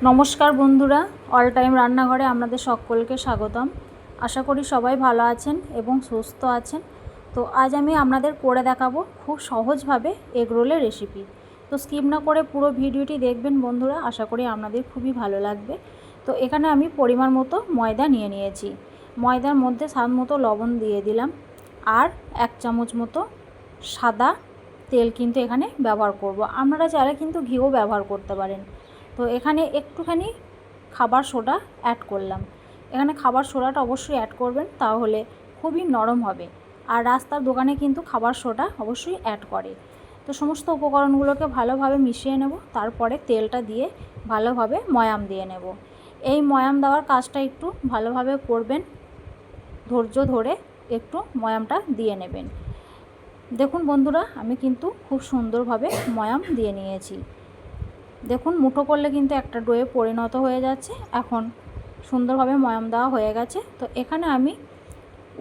নমস্কার বন্ধুরা, all time রান্নাঘরে আপনাদের সকলকে স্বাগতম। আশা করি সবাই ভালো আছেন এবং সুস্থ আছেন। তো আজ আমি আপনাদের করে দেখাবো খুব সহজভাবে এগরোলের রেসিপি। তো স্কিপ না করে পুরো ভিডিওটি দেখবেন বন্ধুরা, আশা করি আপনাদের খুবই ভালো লাগবে। তো এখানে আমি পরিমাণ মতো ময়দা নিয়ে নিয়েছি। ময়দার মধ্যে স্বাদ মতো লবণ দিয়ে দিলাম, আর 1 চামচ মতো সাদা তেল কিন্তু এখানে ব্যবহার করব। আপনারা চাইলে কিন্তু ঘিও ব্যবহার করতে পারেন। তো এখানে একটুখানি খাবার সোডা অ্যাড করলাম। এখানে খাবার সোডাটা অবশ্যই অ্যাড করবেন, তাহলে খুবই নরম হবে। আর রাস্তার দোকানে কিন্তু খাবার সোডা অবশ্যই অ্যাড করে। তো সমস্ত উপকরণগুলোকে ভালোভাবে মিশিয়ে নেব, তারপরে তেলটা দিয়ে ভালোভাবে ময়াম দিয়ে নেব। এই ময়াম দেওয়ার কাজটা একটু ভালোভাবে করবেন, ধৈর্য ধরে একটু ময়ামটা দিয়ে নেবেন। দেখুন বন্ধুরা, আমি কিন্তু খুব সুন্দরভাবে ময়াম দিয়ে নিয়েছি। দেখুন, মুঠো করলে কিন্তু একটা ডোয়ে পরিণত হয়ে যাচ্ছে। এখন সুন্দরভাবে ময়াম দেওয়া হয়ে গেছে। তো এখানে আমি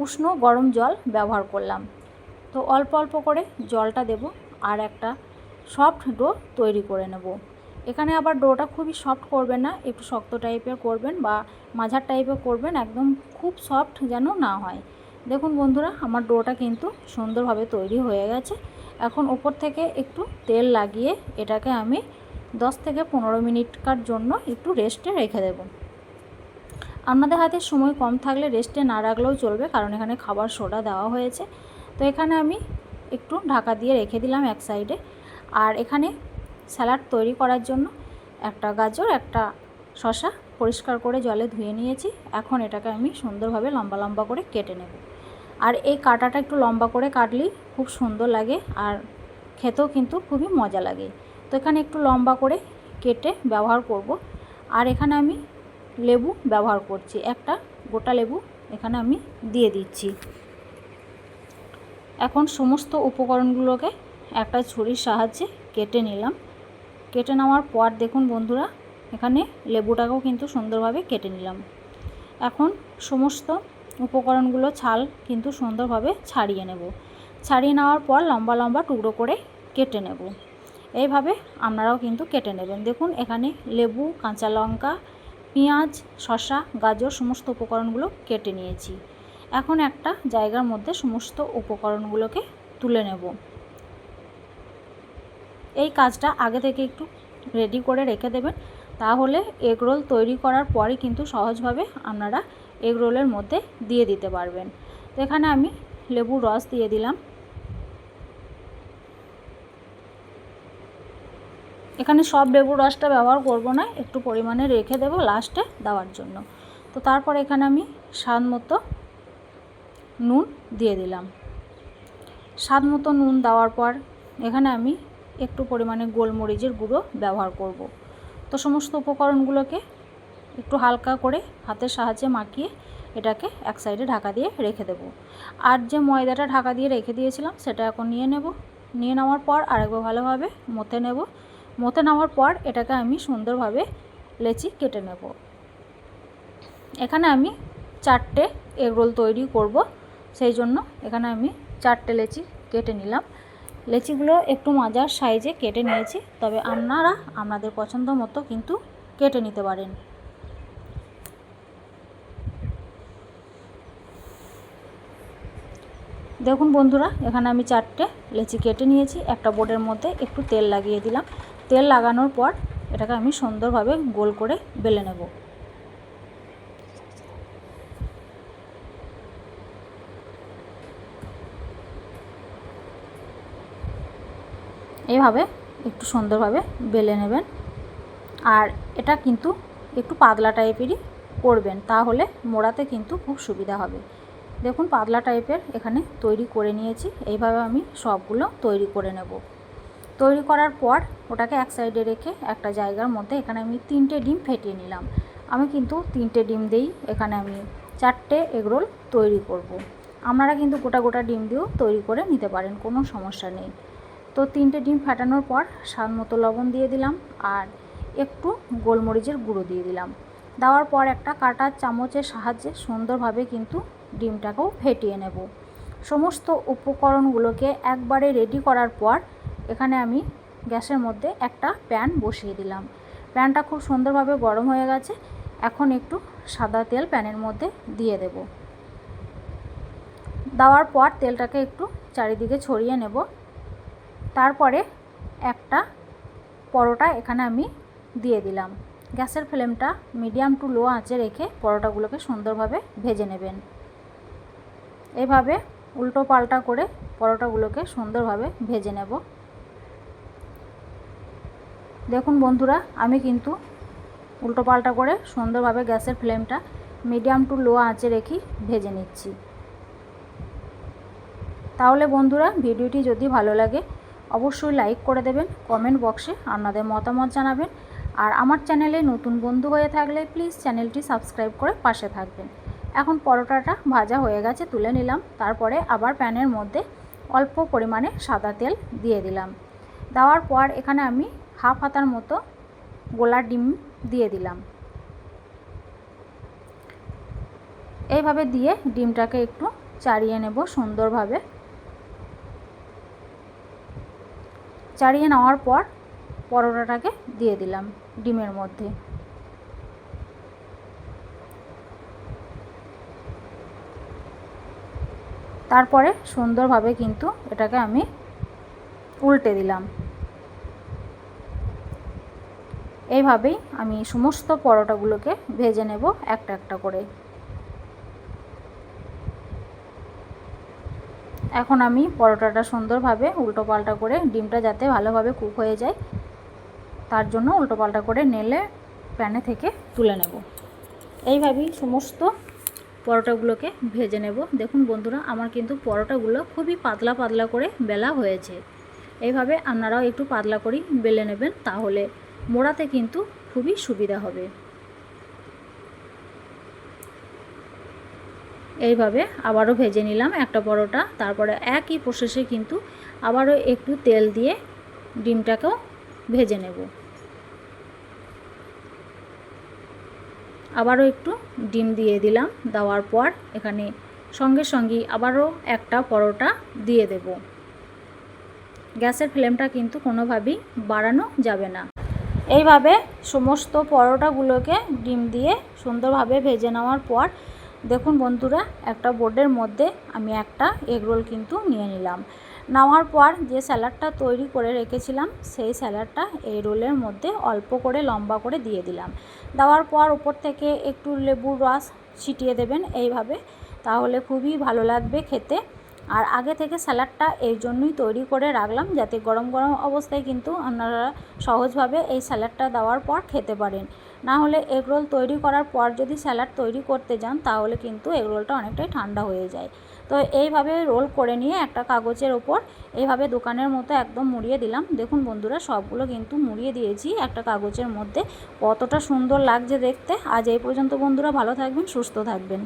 উষ্ণ গরম জল ব্যবহার করলাম। তো অল্প অল্প করে জলটা দেব, আর একটা সফট ডো তৈরি করে নেব। এখানে আবার ডোটা খুবই সফট করবেন না, একটু শক্ত টাইপের করবেন বা মাঝার টাইপের করবেন, একদম খুব সফট যেন না হয়। দেখুন বন্ধুরা, আমার ডোটা কিন্তু সুন্দরভাবে তৈরি হয়ে গেছে। এখন উপর থেকে একটু তেল লাগিয়ে এটাকে আমি 10 থেকে 15 মিনিটকার জন্য একটু রেস্টে রেখে দেব। আপনাদের হাতে সময় কম থাকলে রেস্টে না রাখলেও চলবে, কারণ এখানে খাবার সোডা দেওয়া হয়েছে। তো এখানে আমি একটু ঢাকা দিয়ে রেখে দিলাম এক সাইডে। আর এখানে স্যালাড তৈরি করার জন্য একটা গাজর, একটা শসা পরিষ্কার করে জলে ধুয়ে নিয়েছি। এখন এটাকে আমি সুন্দরভাবে লম্বা লম্বা করে কেটে নেব। আর এই কাটাটা একটু লম্বা করে কাটলেই খুব সুন্দর লাগে, আর খেতেও কিন্তু খুবই মজা লাগে। তো এখানে একটু লম্বা করে কেটে ব্যবহার করব। আর এখানে আমি লেবু ব্যবহার করছি, একটা গোটা লেবু এখানে আমি দিয়ে দিচ্ছি। এখন সমস্ত উপকরণগুলোকে একটা ছুরির সাহায্যে কেটে নিলাম। কেটে নেওয়ার পর দেখুন বন্ধুরা, এখানে লেবুটাকেও কিন্তু সুন্দরভাবে কেটে নিলাম। এখন সমস্ত উপকরণগুলো ছাল কিন্তু সুন্দরভাবে ছাড়িয়ে নেব। ছাড়িয়ে নেওয়ার পর লম্বা লম্বা টুকরো করে কেটে নেব। এইভাবে আপনারাও কিন্তু কেটে নেবেন। দেখুন, এখানে লেবু, কাঁচা লঙ্কা, পেঁয়াজ, শসা, গাজর সমস্ত উপকরণগুলো কেটে নিয়েছি। এখন একটা জায়গার মধ্যে সমস্ত উপকরণগুলোকে তুলে নেব। এই কাজটা আগে থেকে একটু রেডি করে রেখে দেবেন, তাহলে এগরোল তৈরি করার পরই কিন্তু সহজভাবে আপনারা এগরোলের মধ্যে দিয়ে দিতে পারবেন। তো এখানে আমি লেবুর রস দিয়ে দিলাম। এখানে সব লেবুর রসটা ব্যবহার করব না, একটু পরিমাণে রেখে দেব লাস্টে দেওয়ার জন্য। তো তারপর এখানে আমি স্বাদ মতো নুন দিয়ে দিলাম। স্বাদ মতো নুন দেওয়ার পর এখানে আমি একটু পরিমাণে গোলমরিচের গুঁড়ো ব্যবহার করব। তো সমস্ত উপকরণগুলোকে একটু হালকা করে হাতের সাহায্যে মাখিয়ে এটাকে এক সাইডে ঢাকা দিয়ে রেখে দেব। আর যে ময়দাটা ঢাকা দিয়ে রেখে দিয়েছিলাম সেটা এখন নিয়ে নেব। নিয়ে নেওয়ার পর আরেকবার ভালোভাবে মথে নেব। মথে নেওয়ার পর এটাকে আমি সুন্দরভাবে লেচি কেটে নেব। এখানে আমি 4টে এগরোল তৈরি করব, সেই জন্য এখানে আমি 4টে লেচি কেটে নিলাম। লেচিগুলো একটু মাঝার সাইজে কেটে নিয়েছি, তবে আপনারা আপনাদের পছন্দ মতো কিন্তু কেটে নিতে পারেন। দেখুন বন্ধুরা, এখানে আমি 4টে লেচি কেটে নিয়েছি। একটা বোর্ডের মধ্যে একটু তেল লাগিয়ে দিলাম। তেল লাগানোর পর এটাকে আমি সুন্দরভাবে গোল করে বেলে নেব। এইভাবে একটু সুন্দরভাবে বেলে নেবেন। আর এটা কিন্তু একটু পাতলা টাইপেরই করবেন, তাহলে মোড়াতে কিন্তু খুব সুবিধা হবে। দেখুন, পাতলা টাইপের এখানে তৈরি করে নিয়েছি। এইভাবে আমি সবগুলো তৈরি করে নেব। তৈরি করার পর ওটাকে এক সাইডে রেখে একটা জায়গার মধ্যে এখানে আমি 3টে ডিম ফেটিয়ে নিলাম। আমি কিন্তু 3টে ডিম দিয়েই এখানে আমি 4টে এগরোল তৈরি করব। আপনারা কিন্তু গোটা গোটা ডিম দিয়েও তৈরি করে নিতে পারেন, কোনো সমস্যা নেই। তো 3টে ডিম ফাটানোর পর স্বাদ মতো লবণ দিয়ে দিলাম, আর একটু গোলমরিচের গুঁড়ো দিয়ে দিলাম। দেওয়ার পর একটা কাঁটা চামচের সাহায্যে সুন্দরভাবে কিন্তু ডিমটাকেও ফেটিয়ে নেব। সমস্ত উপকরণগুলোকে একবারে রেডি করার পর এখানে আমি গ্যাসের মধ্যে একটা প্যান বসিয়ে দিলাম। প্যানটা খুব সুন্দরভাবে গরম হয়ে গেছে। এখন একটু সাদা তেল প্যানের মধ্যে দিয়ে দেব। দেওয়ার পর তেলটাকে একটু চারিদিকে ছড়িয়ে নেব। তারপরে একটা পরোটা এখানে আমি দিয়ে দিলাম। গ্যাসের ফ্লেমটা মিডিয়াম টু লো আঁচে রেখে পরোটাগুলোকে সুন্দরভাবে ভেজে নেবেন। এভাবে উল্টো পাল্টা করে পরোটাগুলোকে সুন্দরভাবে ভেজে নেব। দেখুন বন্ধুরা, আমি কিন্তু উল্টো পাল্টা করে সুন্দরভাবে গ্যাসের ফ্লেমটা মিডিয়াম টু লো আঁচে রেখেই ভেজে নিচ্ছি। তাহলে বন্ধুরা, ভিডিওটি যদি ভালো লাগে অবশ্যই লাইক করে দেবেন, কমেন্ট বক্সে আপনাদের মতামত জানাবেন। আর আমার চ্যানেলে নতুন বন্ধু হয়ে থাকলে প্লিজ চ্যানেলটি সাবস্ক্রাইব করে পাশে থাকবেন। এখন পরোটাটা ভাজা হয়ে গেছে, তুলে নিলাম। তারপরে আবার প্যানের মধ্যে অল্প পরিমাণে সাদা তেল দিয়ে দিলাম। দেওয়ার পর এখানে আমি হাফ হাতার মতো গোলা ডিম দিয়ে দিলাম। এইভাবে দিয়ে ডিমটাকে একটু চাড়িয়ে নেব সুন্দরভাবে। চাড়িয়ে নেওয়ার পর পরোটাটাকে দিয়ে দিলাম ডিমের মধ্যে। তারপরে সুন্দরভাবে কিন্তু এটাকে আমি উল্টে দিলাম। এইভাবেই আমি সমস্ত পরোটাগুলোকে ভেজে নেব একটা একটা করে। এখন আমি পরোটাটা সুন্দরভাবে উল্টো পাল্টা করে, ডিমটা যাতে ভালোভাবে কুক হয়ে যায় তার জন্য উল্টো পাল্টা করে নেড়ে প্যানে থেকে তুলে নেব। এইভাবেই সমস্ত পরোটাগুলোকে ভেজে নেব। দেখুন বন্ধুরা, আমার কিন্তু পরোটাগুলো খুবই পাতলা পাতলা করে বেলা হয়েছে। এইভাবে আপনারাও একটু পাতলা করেই বেলে নেবেন, তাহলে মোড়াতে কিন্তু খুবই সুবিধা হবে। এইভাবে আবারও ভেজে নিলাম একটা পরোটা। তারপরে একই প্রসেসে কিন্তু আবারও একটু তেল দিয়ে ডিমটাকেও ভেজে নেব। আবারও একটু ডিম দিয়ে দিলাম। দেওয়ার পর এখানে সঙ্গে সঙ্গেই আবারও একটা পরোটা দিয়ে দেব। গ্যাসের ফ্লেমটা কিন্তু কোনোভাবেই বাড়ানো যাবে না। এইভাবে সমস্ত পরোটাগুলোকে ডিম দিয়ে সুন্দরভাবে ভেজে নেওয়ার পর দেখুন বন্ধুরা, একটা বোর্ডের মধ্যে আমি একটা এগরোল কিন্তু নিয়ে নিলাম। নেওয়ার পর যে স্যালাডটা তৈরি করে রেখেছিলাম সেই স্যালাডটা এই রোলের মধ্যে অল্প করে লম্বা করে দিয়ে দিলাম। দেওয়ার পর উপর থেকে একটু লেবুর রস ছিটিয়ে দেবেন এইভাবে, তাহলে খুবই ভালো লাগবে খেতে। আর আগে থেকে স্যালাডটা এই জন্যই তৈরি করে রাখলাম যাতে গরম গরম অবস্থায় কিন্তু আপনারা সহজভাবে এই স্যালাডটা দেওয়ার পর খেতে পারেন। না হলে এগরোল তৈরি করার পর যদি স্যালাড তৈরি করতে যান তাহলে কিন্তু এগরোলটা অনেকটাই ঠান্ডা হয়ে যায়। তো এইভাবে রোল করে নিয়ে একটা কাগজের ওপর এইভাবে দোকানের মতো একদম মুড়িয়ে দিলাম। দেখুন বন্ধুরা, সবগুলো কিন্তু মুড়িয়ে দিয়েছি একটা কাগজের মধ্যে। কতটা সুন্দর লাগছে দেখতে। আজ এই পর্যন্ত বন্ধুরা, ভালো থাকবেন, সুস্থ থাকবেন।